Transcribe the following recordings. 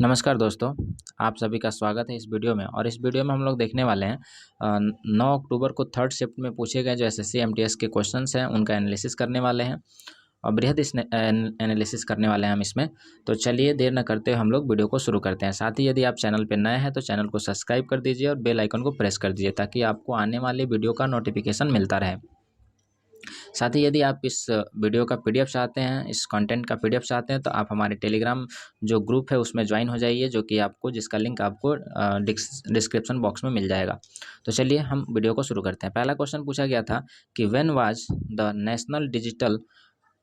नमस्कार दोस्तों, आप सभी का स्वागत है इस वीडियो में। और इस वीडियो में हम लोग देखने वाले हैं 9 अक्टूबर को थर्ड शिफ्ट में पूछे गए जो एसएससी एमटीएस के क्वेश्चंस हैं उनका एनालिसिस करने वाले हैं और बृहद एनालिसिस करने वाले हैं हम इसमें। तो चलिए देर न करते हुए हम लोग वीडियो को शुरू करते हैं। साथ ही यदि आप चैनल पर नए हैं तो चैनल को सब्सक्राइब कर दीजिए और बेल आइकन को प्रेस कर दीजिए ताकि आपको आने वाली वीडियो का नोटिफिकेशन मिलता रहे। साथ ही यदि आप इस वीडियो का पीडीएफ चाहते हैं, इस कंटेंट का पीडीएफ चाहते हैं तो आप हमारे टेलीग्राम जो ग्रुप है उसमें ज्वाइन हो जाइए, जो कि आपको जिसका लिंक आपको डिस्क्रिप्शन बॉक्स में मिल जाएगा। तो चलिए हम वीडियो को शुरू करते हैं। पहला क्वेश्चन पूछा गया था कि when was the national digital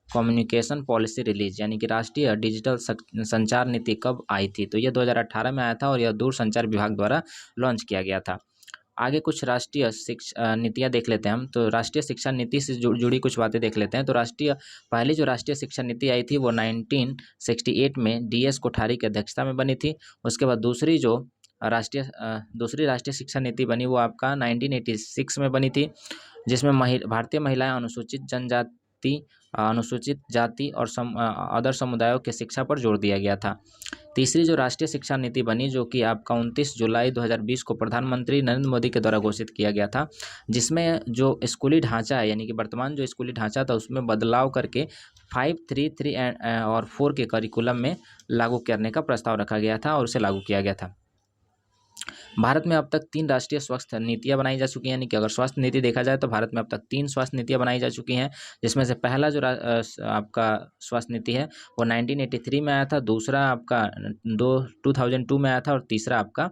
communication policy release, यानी कि राष्ट्रीय डिजिटल संचार नीति कब आई थी। तो यह 2018 में आया था और यह दूरसंचार विभाग द्वारा लॉन्च किया गया था। आगे कुछ राष्ट्रीय शिक्षा नीतियाँ देख लेते हैं हम। तो राष्ट्रीय शिक्षा नीति से जुड़ी कुछ बातें देख लेते हैं। तो पहली जो राष्ट्रीय शिक्षा नीति आई थी वो 1968 में डीएस कोठारी की अध्यक्षता में बनी थी। उसके बाद दूसरी राष्ट्रीय शिक्षा नीति बनी वो आपका 1986 में बनी थी, जिसमें भारतीय महिलाएं अनुसूचित जाति और अदर समुदायों के शिक्षा पर जोर दिया गया था। तीसरी जो राष्ट्रीय शिक्षा नीति बनी, जो कि आपका 29 जुलाई 2020 को प्रधानमंत्री नरेंद्र मोदी के द्वारा घोषित किया गया था, जिसमें जो स्कूली ढांचा है, यानी कि वर्तमान जो स्कूली ढांचा था उसमें बदलाव करके 5, 3, 3 और 4 के करिकुलम में लागू करने का प्रस्ताव रखा गया था और उसे लागू किया गया था। भारत में अब तक 3 राष्ट्रीय स्वास्थ्य नीतियां बनाई जा चुकी हैं, यानी कि अगर स्वास्थ्य नीति देखा जाए तो भारत में अब तक 3 स्वास्थ्य नीतियां बनाई जा चुकी हैं, जिसमें से पहला जो आपका स्वास्थ्य नीति है वो 1983 में आया था, दूसरा आपका 2002 में आया था और तीसरा आपका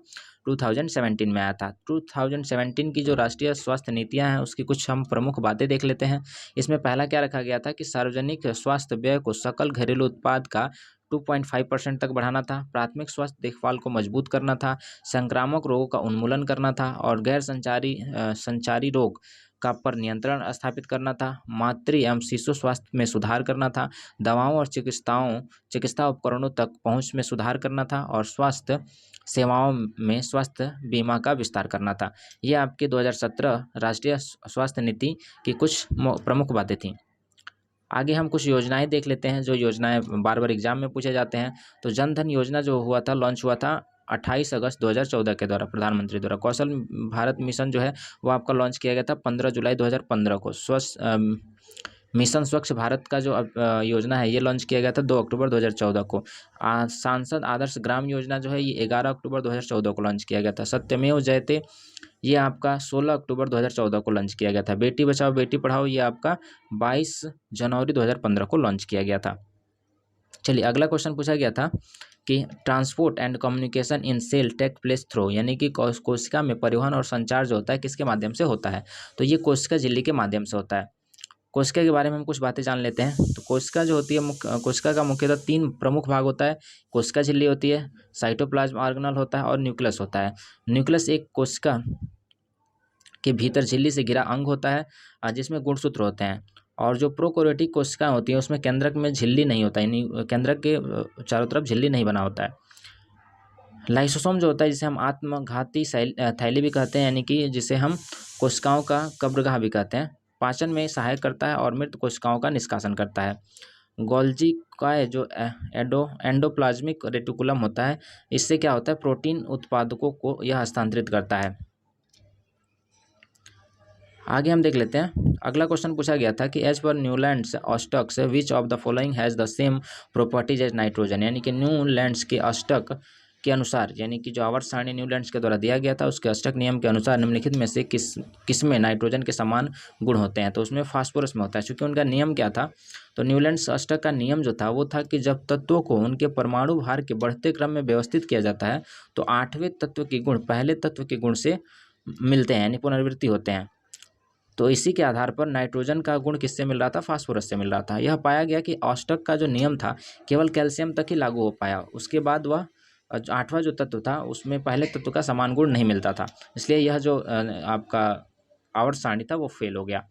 2017 में आया था। 2017 की जो राष्ट्रीय स्वास्थ्य नीतियां हैं उसकी कुछ हम प्रमुख बातें देख लेते हैं। इसमें पहला क्या रखा गया था कि सार्वजनिक स्वास्थ्य व्यय को सकल घरेलू उत्पाद का 2.5% तक बढ़ाना था, प्राथमिक स्वास्थ्य देखभाल को मजबूत करना था, संक्रामक रोगों का उन्मूलन करना था और गैर संचारी रोग का पर नियंत्रण स्थापित करना था, मातृ एवं शिशु स्वास्थ्य में सुधार करना था, दवाओं और चिकित्सा उपकरणों तक पहुंच में सुधार करना था और स्वास्थ्य सेवाओं में स्वास्थ्य बीमा का विस्तार करना था। ये आपके 2017 राष्ट्रीय स्वास्थ्य नीति की कुछ प्रमुख बातें थीं। आगे हम कुछ योजनाएं देख लेते हैं, जो योजनाएं बार बार एग्जाम में पूछे जाते हैं। तो जन धन योजना जो लॉन्च हुआ था 28 अगस्त 2014 के द्वारा प्रधानमंत्री द्वारा। कौशल भारत मिशन जो है वो आपका लॉन्च किया गया था 15 जुलाई 2015 को। मिशन स्वच्छ भारत का जो योजना है ये लॉन्च किया गया था 2 अक्टूबर 2014 को। सांसद आदर्श ग्राम योजना जो है ये 11 अक्टूबर 2014 को लॉन्च किया गया था। सत्यमेव जयते ये आपका 16 अक्टूबर 2014 को लॉन्च किया गया था। बेटी बचाओ बेटी पढ़ाओ ये आपका 22 जनवरी 2015 को लॉन्च किया गया था। चलिए अगला क्वेश्चन पूछा गया था कि transport and communication in cell take place through, यानी कि कोशिका में परिवहन और संचार जो होता है किसके माध्यम से होता है। तो ये कोशिका झिल्ली के माध्यम से होता है। कोशिका के बारे में हम कुछ बातें जान लेते हैं। तो कोशिका जो होती है कोशिका का मुख्यतः 3 प्रमुख भाग होता है। कोशिका झिल्ली होती है, साइटोप्लाज्म ऑर्गेनल होता है और न्यूक्लियस होता है। न्यूक्लियस एक कोशिका के भीतर झिल्ली से घिरा अंग होता है जिसमें गुणसूत्र होते हैं। और जो प्रोकैरियोटिक कोशिकाएं होती हैं उसमें केंद्रक में झिल्ली नहीं होता, यानी केंद्रक के चारों तरफ झिल्ली नहीं बना होता है। लाइसोसोम जो होता है जिसे हम आत्मघाती थैली भी कहते हैं, यानी कि जिसे हम कोशिकाओं का कब्रगाह भी कहते हैं, पाचन में सहायक करता है और मृत कोशिकाओं का निष्कासन करता है। गोल्जी का जो एंडोप्लाज्मिक रेटिकुलम होता है, इससे क्या होता है, प्रोटीन उत्पादकों को यह हस्तांतरित करता है। आगे हम देख लेते हैं। अगला क्वेश्चन पूछा गया था कि एज पर न्यूलैंड्स अष्टक which of the following has the same properties as nitrogen, यानी कि न्यूलैंड्स के अष्टक के अनुसार, यानी कि जो आवर्त सारणी न्यूलैंड्स के द्वारा दिया गया था उसके अष्टक नियम के अनुसार निम्नलिखित में से किस में नाइट्रोजन के समान गुण होते हैं। तो उसमें फास्फोरस में होता है। चूँकि उनका नियम क्या था, तो न्यूलैंड्स अष्टक का नियम जो था वो था कि जब तत्वों को उनके परमाणु भार के बढ़ते क्रम में व्यवस्थित किया जाता है तो 8वें तत्व के गुण पहले तत्व के गुण से मिलते हैं, यानी पुनरावृत्ति होते हैं। तो इसी के आधार पर नाइट्रोजन का गुण किससे मिल रहा था, फास्फोरस से मिल रहा था। यह पाया गया कि अष्टक का जो नियम था केवल कैल्शियम तक ही लागू हो पाया, उसके बाद वह 8वां जो तत्व था उसमें पहले तत्व का समान गुण नहीं मिलता था, इसलिए यह जो आपका आवर्त सारणी था वो फेल हो गया।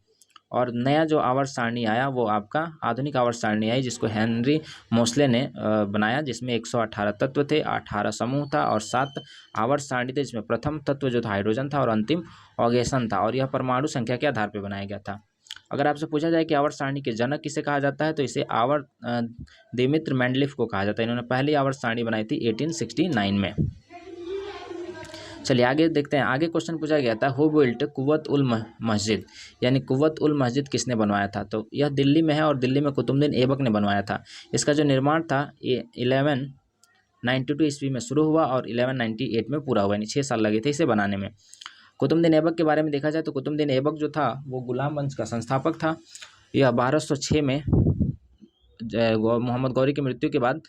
और नया जो आवर्त सारणी आया वो आपका आधुनिक आवर्त सारणी आई, जिसको हेनरी मोसले ने बनाया, जिसमें 118 तत्व थे, 18 समूह था और 7 आवर्त सारणी थे, जिसमें प्रथम तत्व जो था हाइड्रोजन था और अंतिम ऑक्सीजन था, और यह परमाणु संख्या के आधार पर बनाया गया था। अगर आपसे पूछा जाए कि आवर्त सारणी के जनक किसे कहा जाता है, तो इसे आवर्त दिमित्र मेंडलीफ को कहा जाता है। इन्होंने पहली आवर्त सारणी बनाई थी 1869 में। चलिए आगे देखते हैं। आगे क्वेश्चन पूछा गया था, हु बिल्ट कुव्वत उल मस्जिद, यानी कुव्वत उल मस्जिद किसने बनवाया था? तो यह दिल्ली में है और दिल्ली में कुतुबुद्दीन ऐबक ने बनवाया था। इसका जो निर्माण था ये 1192 ईस्वी में शुरू हुआ और 1198 में पूरा हुआ, यानी 6 साल लगे थे इसे बनाने में। कुतुबुद्दीन ऐबक के बारे में देखा जाए तो कुतुबुद्दीन ऐबक जो था वो गुलाम वंश का संस्थापक था। यह 1206 में मोहम्मद गौरी की मृत्यु के बाद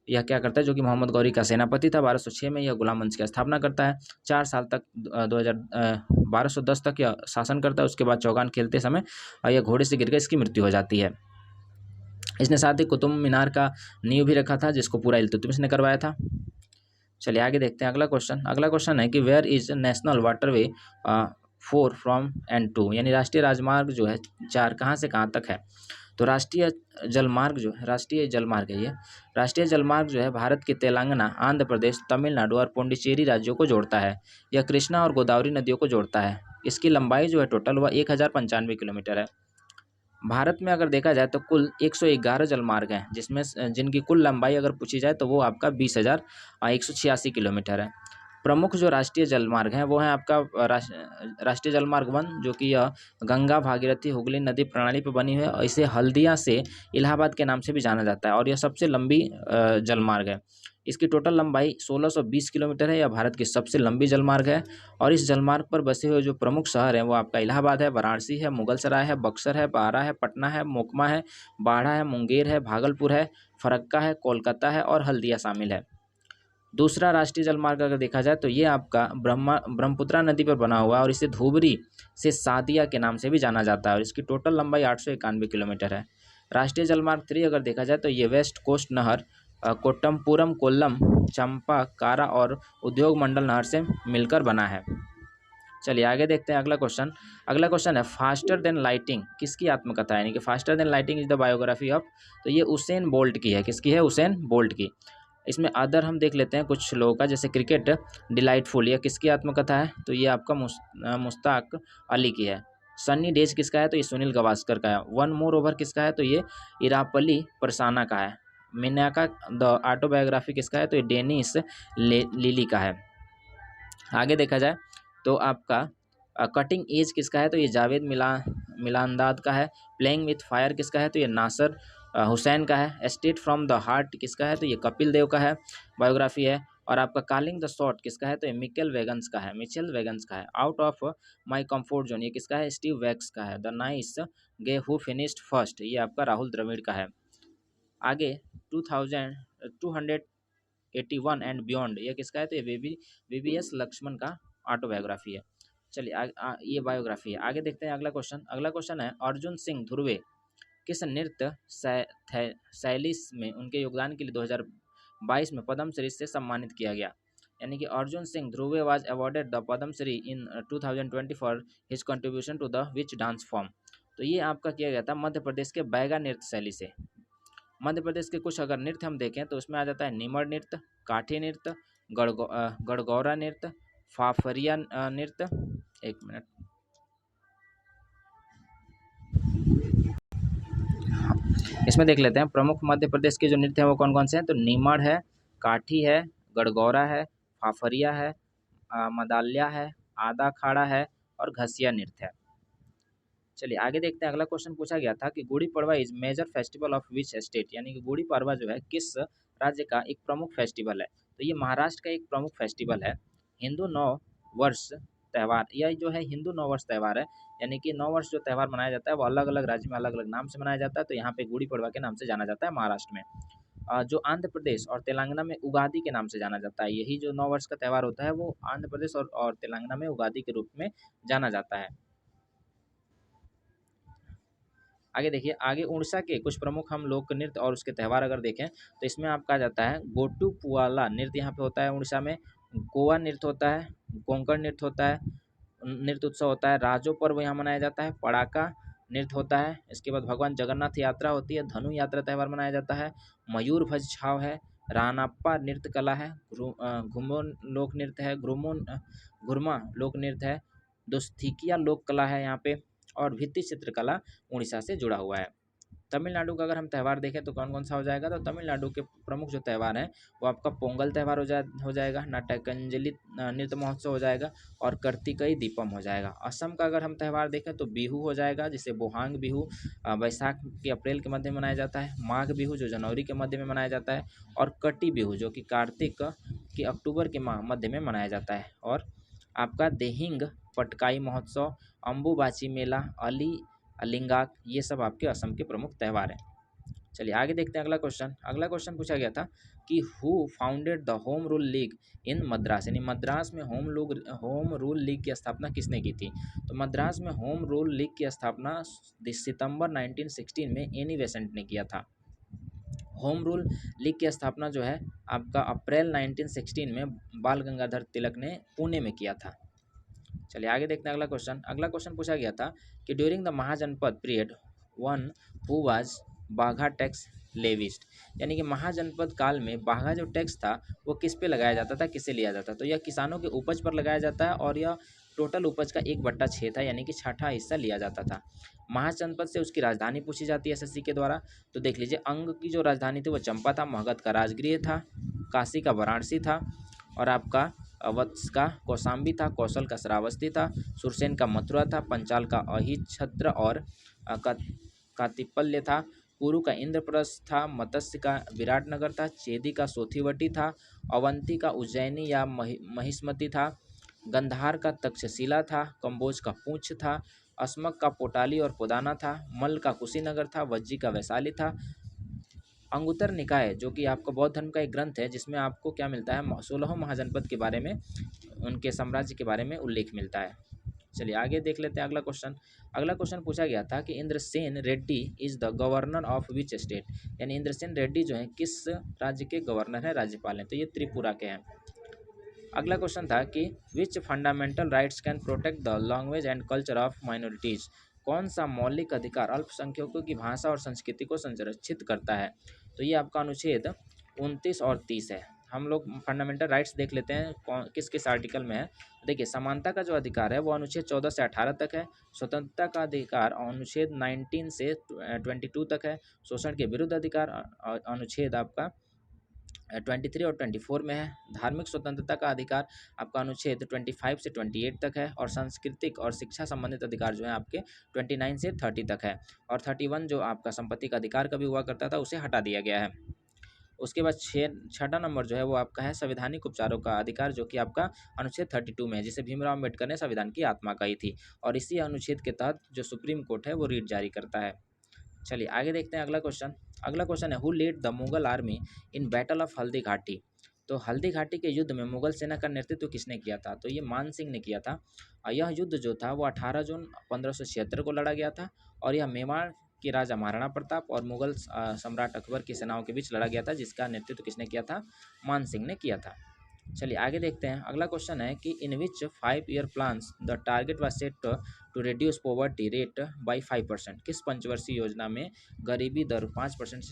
यह क्या करता है, जो कि मोहम्मद गौरी का सेनापति था, 1206 में यह गुलाम वंश की स्थापना करता है। 4 साल तक 1210 तक यह शासन करता है। उसके बाद चौगान खेलते समय यह घोड़े से गिरकर इसकी मृत्यु हो जाती है। इसने साथ ही कुतुब मीनार का नींव भी रखा था, जिसको पूरा इल्तुतमिश ने करवाया था। चलिए आगे देखते हैं अगला क्वेश्चन है कि where is national waterway 4 from and to, यानी राष्ट्रीय राजमार्ग जो है 4 कहाँ से कहाँ तक है? तो राष्ट्रीय जलमार्ग है ये। राष्ट्रीय जलमार्ग जो है भारत के तेलंगाना, आंध्र प्रदेश, तमिलनाडु और पुडुचेरी राज्यों को जोड़ता है। यह कृष्णा और गोदावरी नदियों को जोड़ता है। इसकी लंबाई जो है टोटल वह 1095 किलोमीटर है। भारत में अगर देखा जाए तो कुल 111 जलमार्ग हैं, जिसमें जिनकी कुल लंबाई अगर पूछी जाए तो वो आपका 20,186 किलोमीटर है। प्रमुख जो राष्ट्रीय जलमार्ग हैं वो है आपका राष्ट्रीय जलमार्ग 1, जो कि यह गंगा भागीरथी हुगली नदी प्रणाली पर बनी हुई है और इसे हल्दिया से इलाहाबाद के नाम से भी जाना जाता है और यह सबसे लंबी जलमार्ग है। इसकी टोटल लंबाई 1620 किलोमीटर है। यह भारत की सबसे लंबी जलमार्ग है और इस जलमार्ग पर बसे हुए जो प्रमुख शहर हैं वो आपका इलाहाबाद है, वाराणसी है, मुगलसराय है, बक्सर है, बारा है, पटना है, मोकमा है, बाढ़ा है, मुंगेर है, भागलपुर है, फरक्का है, कोलकाता है और हल्दिया शामिल है। दूसरा राष्ट्रीय जलमार्ग अगर देखा जाए तो ये आपका ब्रह्मपुत्रा नदी पर बना हुआ है और इसे धुबरी से सादिया के नाम से भी जाना जाता है और इसकी टोटल लंबाई 891 किलोमीटर है। राष्ट्रीय जलमार्ग 3 अगर देखा जाए तो ये वेस्ट कोस्ट नहर कोट्टमपुरम, कोल्लम, चंपा, कारा और उद्योग मंडल नहर से मिलकर बना है। चलिए आगे देखते हैं अगला क्वेश्चन है फास्टर देन लाइटिंग किसकी आत्मकथा है, यानी कि faster than lighting is the biography of, तो ये उसेन बोल्ट की है। किसकी है? उसेन बोल्ट की। इसमें अदर हम देख लेते हैं कुछ लोगों का, जैसे क्रिकेट डिलाइटफुल, यह किसकी आत्मकथा है? तो ये आपका मुश्ताक अली की है। सन्नी डेज किसका है? तो ये सुनील गावस्कर का है। वन मोर ओवर किसका है? तो ये इरापली परसाना का है। मिनाका द ऑटोबायोग्राफी किसका है? तो ये डेनिस लिली का है। आगे देखा जाए तो आपका कटिंग एज किसका है? तो ये जावेद मिलानदाद का है। प्लेइंग विथ फायर किसका है? तो ये नासर हुसैन का है। स्टेट फ्रॉम द हार्ट किसका है? तो ये कपिल देव का है, बायोग्राफी है। और आपका कॉलिंग द शॉट किसका है? तो ये मिचेल वेगन्स का है। Out of my comfort zone ये किसका है? स्टीव वैक्स का है। The nice guy who finished first ये आपका राहुल द्रविड़ का है। आगे 281 एंड बियॉन्ड ये किसका है? तो ये VVS लक्ष्मण का ऑटोबायोग्राफी है। चलिए ये बायोग्राफी है। आगे देखते हैं अगला क्वेश्चन है अर्जुन सिंह ध्रुवे किस नृत्य शैली में उनके योगदान के लिए 2022 में पद्मश्री से सम्मानित किया गया, यानी कि Arjun Singh Dhurve was awarded the Padmashri in 2020 for his contribution to the which dance form. तो ये आपका किया गया था मध्य प्रदेश के बैगा नृत्य शैली से। मध्य प्रदेश के कुछ अगर नृत्य हम देखें तो उसमें आ जाता है निमर नृत्य, काठी नृत्य, गड़गौरा नृत्य, फाफरिया नृत्य। एक मिनट, इसमें देख लेते हैं प्रमुख मध्य प्रदेश के जो नृत्य हैं वो कौन कौन से हैं। तो निमर है, काठी है, गड़गौरा है, फाफरिया है, मदाल्या है, आधा खाड़ा है और घसिया नृत्य है। चलिए आगे देखते हैं। अगला क्वेश्चन पूछा गया था कि Gudi Padwa is major festival of which state, यानी कि गुड़ी पड़वा जो है किस राज्य का एक प्रमुख फेस्टिवल है। तो ये महाराष्ट्र का एक प्रमुख फेस्टिवल है। हिंदू नव वर्ष त्यौहार, यह जो है हिंदू नव वर्ष त्यौहार है, यानी कि नव वर्ष जो त्यौहार मनाया जाता है वो अलग अलग राज्य में अलग अलग नाम से मनाया जाता है। तो यहाँ पे गुड़ी पड़वा के नाम से जाना जाता है महाराष्ट्र में। जो आंध्र प्रदेश और तेलंगाना में उगादी के नाम से जाना जाता है। यही जो नव वर्ष का त्यौहार होता है वो आंध्र प्रदेश और तेलंगाना में उगादी के रूप में जाना जाता है। आगे देखिए, आगे उड़ीसा के कुछ प्रमुख हम लोक नृत्य और उसके त्यौहार अगर देखें तो इसमें आपका जाता है गोटू पुआला नृत्य यहाँ पे होता है उड़ीसा में, गोवा नृत्य होता है, कोंकण नृत्य होता है, नृत्य उत्सव होता है, राजो पर्व यहाँ मनाया जाता है, पड़ाका नृत्य होता है। इसके बाद भगवान जगन्नाथ यात्रा होती है, धनु यात्रा त्यौहार मनाया जाता है, मयूर भज छाव है, रानाप्पा नृत्य कला है, घुमन लोक नृत्य है, घुरमा लोक नृत्य है, दोस्तिकिया लोक कला है यहाँ पे, और भित्ति चित्रकला उड़ीसा से जुड़ा हुआ है। तमिलनाडु का अगर हम त्यौहार देखें तो कौन कौन सा हो जाएगा, तो तमिलनाडु के प्रमुख जो त्यौहार हैं वो आपका पोंगल त्यौहार हो जाएगा, नाट्यकंजलि नृत्य महोत्सव हो जाएगा, और कार्तिकई दीपम हो जाएगा। असम का अगर हम त्यौहार देखें तो बिहू हो जाएगा, जिसे बोहांग बिहू वैशाख के अप्रैल के मध्य में मनाया जाता है, माघ बिहू जो जनवरी के मध्य में मनाया जाता है, और कटी बिहू जो कि कार्तिक के अक्टूबर के माह मध्य में मनाया जाता है। और आपका देहिंग पटकाई महोत्सव, अम्बुबाची मेला, अली लिंगाक, ये सब आपके असम के प्रमुख त्यौहार हैं। चलिए आगे देखते हैं अगला क्वेश्चन। अगला क्वेश्चन पूछा गया था कि who founded the home rule league in Madras, यानी मद्रास में होम रूल लीग की स्थापना किसने की थी। तो मद्रास में होम रूल लीग की स्थापना सितंबर 1916 में एनी बेसेंट ने किया था। होम रूल लीग की स्थापना जो है आपका अप्रैल 1916 में बाल गंगाधर तिलक ने पुणे में किया था। चलिए आगे देखते हैं अगला क्वेश्चन। अगला क्वेश्चन पूछा गया था कि during the Mahajanapada period one who was bhaga tax levied, यानी कि महाजनपद काल में बाघा जो टैक्स था वो किस पे लगाया जाता था, किससे लिया जाता, तो यह किसानों के उपज पर लगाया जाता है, और यह टोटल उपज का 1/6 था, यानी कि छठा हिस्सा लिया जाता था। महाजनपद से उसकी राजधानी पूछी जाती है एसएससी के द्वारा, तो देख लीजिए अंग की जो राजधानी थी वो चंपा था, मगध का राजगृह था, काशी का वाराणसी था, और आपका वत्स का कौशाम्बी था, कौशल का श्रावस्ती था, सुरसेन का मथुरा था, पंचाल का अहिच्छत्र और कातिपल्य था, कुरु का इंद्रप्रस्थ था, मत्स्य का विराटनगर था, चेदी का सोथीवटी था, अवंती का उज्जैनी या महिष्मती था, गंधार का तक्षशिला था, कंबोज का पूंछ था, अस्मक का पोटाली और पोदाना था, मल्ल का कुशीनगर था, वज्जी का वैशाली था। अंगुत्तर निकाय जो कि आपका बौद्ध धर्म का एक ग्रंथ है, जिसमें आपको क्या मिलता है, 16 महाजनपद के बारे में, उनके साम्राज्य के बारे में उल्लेख मिलता है। चलिए आगे देख लेते हैं अगला क्वेश्चन। अगला क्वेश्चन पूछा गया था कि Indrasen Reddy is the governor of which state, यानी इंद्रसेन रेड्डी जो है किस राज्य के गवर्नर हैं, राज्यपाल हैं, तो ये त्रिपुरा के हैं। अगला क्वेश्चन था कि which fundamental rights can protect the language and culture of minorities, कौन सा मौलिक अधिकार अल्पसंख्यकों की भाषा और संस्कृति को संरक्षित करता है, तो ये आपका अनुच्छेद 29 और 30 है। हम लोग फंडामेंटल राइट्स देख लेते हैं कौन किस किस आर्टिकल में है। देखिए समानता का जो अधिकार है वो अनुच्छेद 14 से 18 तक है, स्वतंत्रता का अधिकार अनुच्छेद 19 से 22 तक है, शोषण के विरुद्ध अधिकार अनुच्छेद आपका 23 और 24 में है, धार्मिक स्वतंत्रता का अधिकार आपका अनुच्छेद 25 से 28 तक है, और सांस्कृतिक और शिक्षा संबंधित अधिकार जो है आपके 29 से 30 तक है, और 31 जो आपका संपत्ति का अधिकार कभी हुआ करता था उसे हटा दिया गया है। उसके बाद छठा नंबर जो है वो आपका है संवैधानिक उपचारों का अधिकार, जो कि आपका अनुच्छेद 32 में है, जिसे भीमराव अम्बेडकर ने संविधान की आत्मा कही थी, और इसी अनुच्छेद के तहत जो सुप्रीम कोर्ट है वो रीट जारी करता है। चलिए आगे देखते हैं अगला क्वेश्चन। अगला क्वेश्चन है who lead the Mughal army in battle of Haldi Ghati, तो हल्दी घाटी के युद्ध में मुगल सेना का नेतृत्व किसने किया था, तो ये मान सिंह ने किया था। और यह युद्ध जो था वो 18 जून 1576 को लड़ा गया था, और यह मेवाड़ के राजा महाराणा प्रताप और मुगल सम्राट अकबर की सेनाओं के बीच लड़ा गया था, जिसका नेतृत्व किसने किया था, मान सिंह ने किया था। चलिए आगे देखते हैं। अगला क्वेश्चन है कि in which 5 year plans the target was set to reduce poverty rate by 5%, किस पंचवर्षीय योजना में गरीबी दर 5%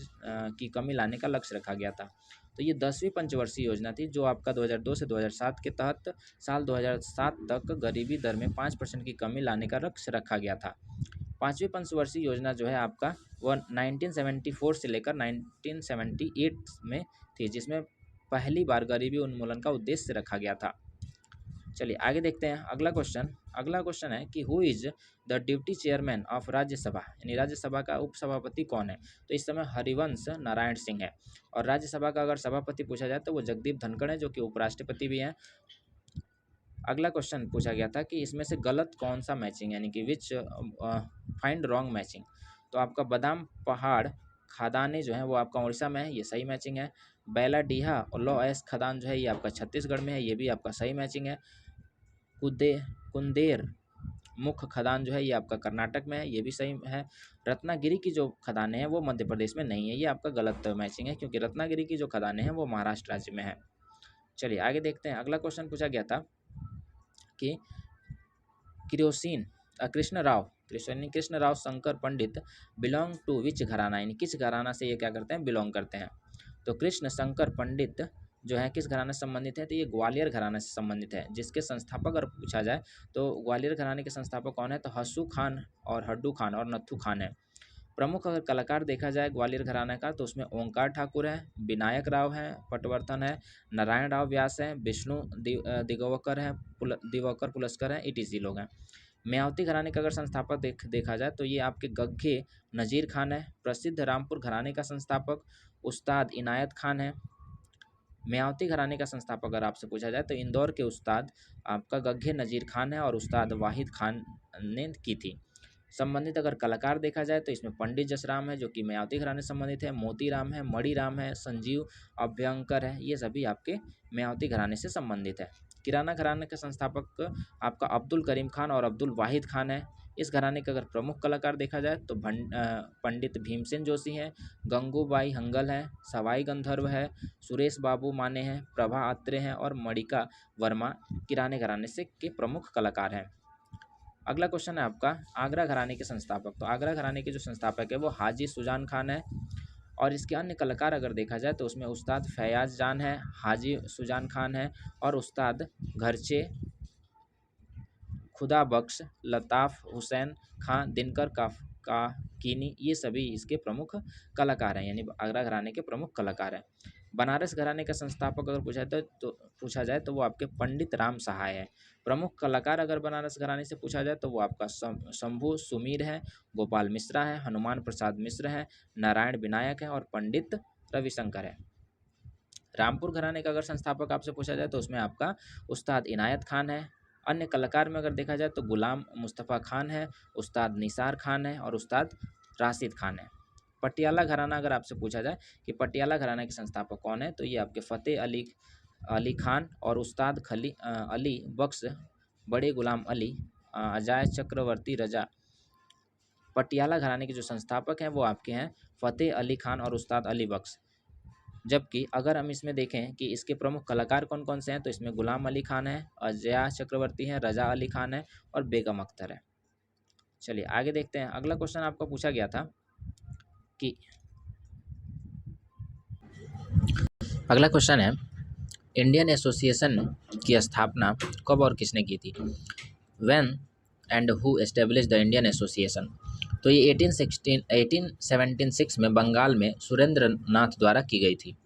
की कमी लाने का लक्ष्य रखा गया था, तो ये 10वीं पंचवर्षीय योजना थी, जो आपका 2002 से 2007 के तहत साल 2007 तक गरीबी दर में 5% की कमी लाने का लक्ष्य रखा गया था। 5वीं पंचवर्षीय योजना जो है आपका वह 1974 से लेकर 1978 में थी, जिसमें पहली बार गरीबी उन्मूलन का उद्देश्य रखा गया था। चलिए आगे देखते हैं अगला क्वेश्चन। अगला क्वेश्चन है कि who is the deputy chairman of Rajya Sabha, यानी राज्यसभा का उपसभापति कौन है, तो इस समय हरिवंश नारायण सिंह है, और राज्यसभा का अगर सभापति पूछा जाए तो वो जगदीप धनखड़ है, जो कि उपराष्ट्रपति भी हैं। अगला क्वेश्चन पूछा गया था कि इसमें से गलत कौन सा मैचिंग, यानी कि विच फाइंड रॉन्ग मैचिंग, तो आपका बादाम पहाड़ खदानें जो है वो आपका उड़ीसा में है, ये सही मैचिंग है। बैलाडीहा और लॉ एस खदान जो है ये आपका छत्तीसगढ़ में है, ये भी आपका सही मैचिंग है। कुंदेर मुख्य खदान जो है ये आपका कर्नाटक में है, ये भी सही है। रत्नागिरी की जो खदानें हैं वो मध्य प्रदेश में नहीं है, ये आपका गलत मैचिंग है, क्योंकि रत्नागिरी की जो खदानें हैं वो महाराष्ट्र राज्य में है। चलिए आगे देखते हैं। अगला क्वेश्चन पूछा गया था कि कृष्ण राव शंकर पंडित बिलोंग टू विच घराना, यानी किस घराना से ये क्या करते हैं, बिलोंग करते हैं, तो कृष्ण शंकर पंडित जो है किस घराने से संबंधित है, तो ये ग्वालियर घराने से संबंधित है, जिसके संस्थापक अगर पूछा जाए तो ग्वालियर घराने के संस्थापक कौन है, तो हस्सू खान और हड्डू खान और नत्थू खान है। प्रमुख अगर कलाकार देखा जाए ग्वालियर घराने का तो उसमें ओंकार ठाकुर है, विनायक राव है, पटवर्धन है, नारायण राव व्यास है, विष्णु दिगोकर है, दिवाकर पुलस्कर है, ईटीसी लोग हैं। म्यावती घराने का अगर संस्थापक देखा जाए तो ये आपके गग्गे नज़ीर खान है। प्रसिद्ध रामपुर घराने का संस्थापक उस्ताद इनायत खान है। म्यावती घराने का संस्थापक अगर आपसे पूछा जाए तो इंदौर के उस्ताद आपका गग्गे नज़ीर खान है और उस्ताद वाहिद खान ने की थी। संबंधित अगर कलाकार देखा जाए तो इसमें पंडित जसराम है जो कि म्यावती घराने से संबंधित है, मोती राम है, मणि राम है, संजीव अभ्यंकर है, ये सभी आपके म्यावती घराने से संबंधित है। किराना घराने के संस्थापक आपका अब्दुल करीम खान और अब्दुल वाहिद खान है। इस घराने के अगर प्रमुख कलाकार देखा जाए तो पंडित भीमसेन जोशी हैं, गंगूबाई हंगल है, सवाई गंधर्व है, सुरेश बाबू माने हैं, प्रभा आत्रे हैं और मणिका वर्मा किराने घराने से के प्रमुख कलाकार हैं। अगला क्वेश्चन है आपका आगरा घराने के संस्थापक। तो आगरा घराने के जो संस्थापक है वो हाजी सुजान खान है और इसके अन्य कलाकार अगर देखा जाए तो उसमें उस्ताद फैयाज जान है, हाजी सुजान खान है और उस्ताद घरचे खुदा बख्श, लताफ़ हुसैन खां, दिनकर काकीनी, ये सभी इसके प्रमुख कलाकार हैं, यानी आगरा घराने के प्रमुख कलाकार हैं। बनारस घराने का संस्थापक अगर पूछा जाए तो वो आपके पंडित राम सहाय है। प्रमुख कलाकार अगर बनारस घराने से पूछा जाए तो वो आपका शंभू सुमीर है, गोपाल मिश्रा है, हनुमान प्रसाद मिश्र है, नारायण विनायक है और पंडित रविशंकर है। रामपुर घराने का अगर संस्थापक आपसे पूछा जाए तो उसमें आपका उस्ताद इनायत खान है। अन्य कलाकार में अगर देखा जाए तो गुलाम मुस्तफ़ा खान है, उस्ताद निसार खान है और उस्ताद राशिद खान है। पटियाला घराना अगर आपसे पूछा जाए कि पटियाला घराना के संस्थापक कौन है तो ये आपके फ़तेह अली खान और उस्ताद अली बख्श, बड़े गुलाम अली, अजाय चक्रवर्ती रजा। पटियाला घराने के जो संस्थापक हैं वो आपके हैं फ़तेह अली खान और उस्ताद अली बख्श। जबकि अगर हम इसमें देखें कि इसके प्रमुख कलाकार कौन कौन से हैं तो इसमें गुलाम अली खान है, अजया चक्रवर्ती हैं, रजा अली खान है और बेगम अख्तर है। चलिए आगे देखते हैं। अगला क्वेश्चन आपको पूछा गया था कि अगला क्वेश्चन है इंडियन एसोसिएशन की स्थापना कब और किसने की थी। When and who establish the Indian association. तो ये 1876 में बंगाल में सुरेंद्र नाथ द्वारा की गई थी।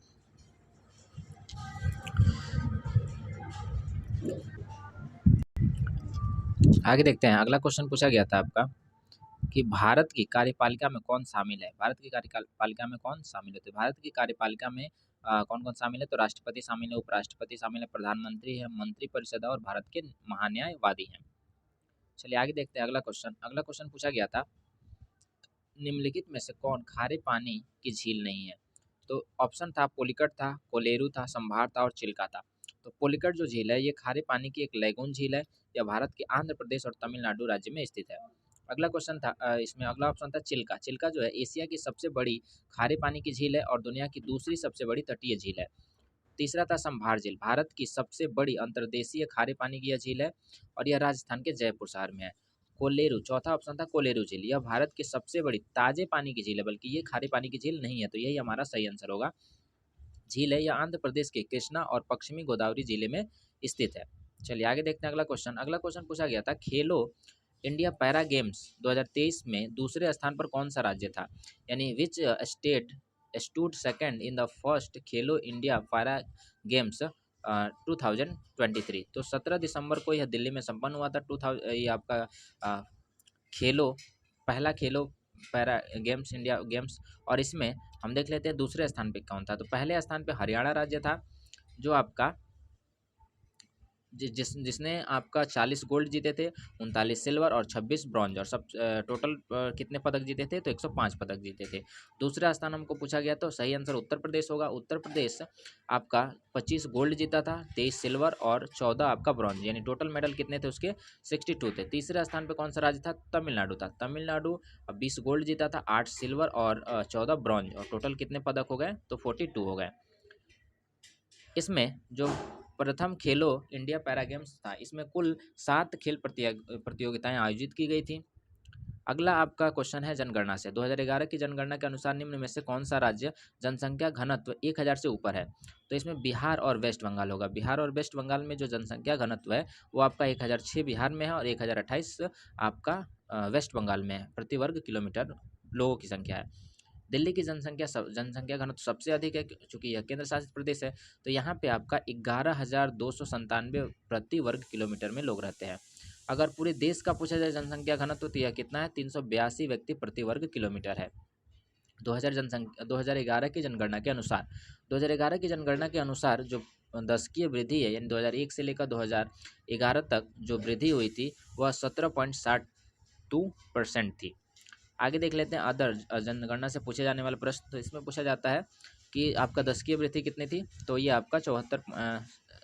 आगे देखते हैं। अगला क्वेश्चन पूछा गया था आपका कि भारत की कार्यपालिका में कौन शामिल है। भारत की कार्यपालिका में कौन शामिल होते हैं। भारत की कार्यपालिका में कौन कौन शामिल है तो राष्ट्रपति शामिल है, उपराष्ट्रपति शामिल है, प्रधानमंत्री है, मंत्रिपरिषद है और भारत के महान्यायवादी हैं। चलिए आगे देखते हैं। अगला क्वेश्चन पूछा गया था निम्नलिखित में से कौन खारे पानी की झील नहीं है। तो ऑप्शन था पुलिकट था, कोलेरू था, संभार था और चिल्का था। तो पुलिकट जो झील है ये खारे पानी की एक लैगून झील है। यह भारत के आंध्र प्रदेश और तमिलनाडु राज्य में स्थित है। अगला क्वेश्चन था इसमें अगला ऑप्शन था चिल्का। चिल्का जो है एशिया की सबसे बड़ी खारे पानी की झील है और दुनिया की दूसरी सबसे बड़ी तटीय झील है। तीसरा था संभार झील, भारत की सबसे बड़ी अंतर्देशीय खारे पानी की यह झील है और यह राजस्थान के जयपुर शहर में है। कोलेरू, चौथा ऑप्शन था कोलेरू झील, यह भारत की सबसे बड़ी ताजे पानी की झील है, बल्कि ये खारे पानी की झील नहीं है, तो यही हमारा सही आंसर होगा। झील है यह आंध्र प्रदेश के कृष्णा और पश्चिमी गोदावरी जिले में स्थित है। चलिए आगे देखते हैं। अगला क्वेश्चन पूछा गया था खेलो इंडिया पैरा गेम्स 2023 में दूसरे स्थान पर कौन सा राज्य था, यानी which state stood second in the first Khelo India para games 2023। तो 17 दिसंबर को यह दिल्ली में संपन्न हुआ था। ये आपका पहला खेलो पैरा गेम्स इंडिया गेम्स, और इसमें हम देख लेते हैं दूसरे स्थान पे कौन था। तो पहले स्थान पे हरियाणा राज्य था जो आपका जिसने आपका 40 गोल्ड जीते थे, 39 सिल्वर और 26 ब्रॉन्ज और सब टोटल कितने पदक जीते थे तो 105 पदक जीते थे। दूसरा स्थान हमको पूछा गया तो सही आंसर उत्तर प्रदेश होगा। उत्तर प्रदेश आपका 25 गोल्ड जीता था, 23 सिल्वर और 14 आपका ब्रॉन्ज, यानी टोटल मेडल कितने थे उसके 62 थे। तीसरे स्थान पे कौन सा राज्य था, तमिलनाडु था। तमिलनाडु 20 गोल्ड जीता था, 8 सिल्वर और 14 ब्रॉन्ज और टोटल कितने पदक हो गए तो 42 हो गए। इसमें जो प्रथम खेलो इंडिया पैरा गेम्स था इसमें कुल 7 खेल प्रतियोगिताएं आयोजित की गई थी। अगला आपका क्वेश्चन है जनगणना से। 2011 की जनगणना के अनुसार निम्न में से कौन सा राज्य जनसंख्या घनत्व 1000 से ऊपर है? तो इसमें बिहार और वेस्ट बंगाल होगा। बिहार और वेस्ट बंगाल में जो जनसंख्या घनत्व है वो आपका 1006 बिहार में है और 1028 आपका वेस्ट बंगाल में है, प्रति वर्ग किलोमीटर लोगों की संख्या है। दिल्ली की जनसंख्या घनत्व सबसे अधिक है, चूंकि यह केंद्र शासित प्रदेश है, तो यहाँ पे आपका 11,297 प्रति वर्ग किलोमीटर में लोग रहते हैं। अगर पूरे देश का पूछा जाए जनसंख्या घनत्व तो यह कितना है? 382 व्यक्ति प्रति वर्ग किलोमीटर है। 2011 की जनगणना के अनुसार 2011 की जनगणना के अनुसार जो दशकीय वृद्धि है, यानी 2001 से लेकर 2011 तक जो वृद्धि हुई थी वह 17.62% थी। आगे देख लेते हैं अदर जनगणना से पूछे जाने वाला प्रश्न। तो इसमें पूछा जाता है कि आपका दशकीय वृद्धि कितनी थी? तो ये आपका 74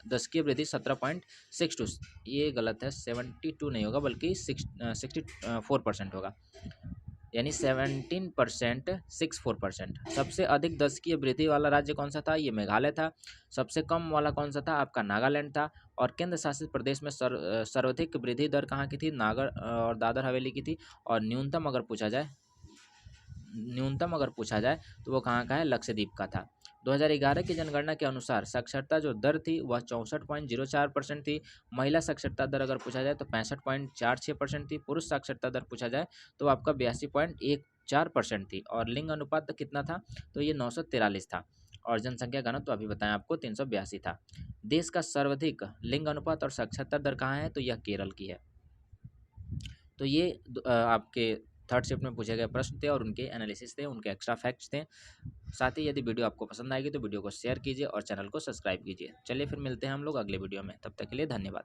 दशकीय वृद्धि 17.62, ये गलत है, 72 नहीं होगा बल्कि 64% होगा, यानी 17.64%। सबसे अधिक दशकीय वृद्धि वाला राज्य कौन सा था? ये मेघालय था। सबसे कम वाला कौन सा था? आपका नागालैंड था। और केंद्र शासित प्रदेश में सर्वाधिक वृद्धि दर कहाँ की थी? नागर और दादर हवेली की थी। और न्यूनतम अगर पूछा जाए तो वो कहाँ का है? लक्षद्वीप का था। 2011 की जनगणना के अनुसार साक्षरता जो दर थी वह 64.04% थी। महिला साक्षरता दर अगर पूछा जाए तो 65.46% थी। पुरुष साक्षरता दर पूछा जाए तो आपका 82.14% थी। और लिंग अनुपात कितना था? तो ये 943 था। और जनसंख्या घनत्व तो अभी बताएं आपको 382 था। देश का सर्वाधिक लिंग अनुपात और साक्षरता दर कहाँ है? तो यह केरल की है। तो ये आपके थर्ड शिफ्ट में पूछे गए प्रश्न थे और उनके एनालिसिस थे, उनके एक्स्ट्रा फैक्ट्स थे। साथ ही यदि वीडियो आपको पसंद आएगी तो वीडियो को शेयर कीजिए और चैनल को सब्सक्राइब कीजिए। चलिए फिर मिलते हैं हम लोग अगले वीडियो में, तब तक के लिए धन्यवाद।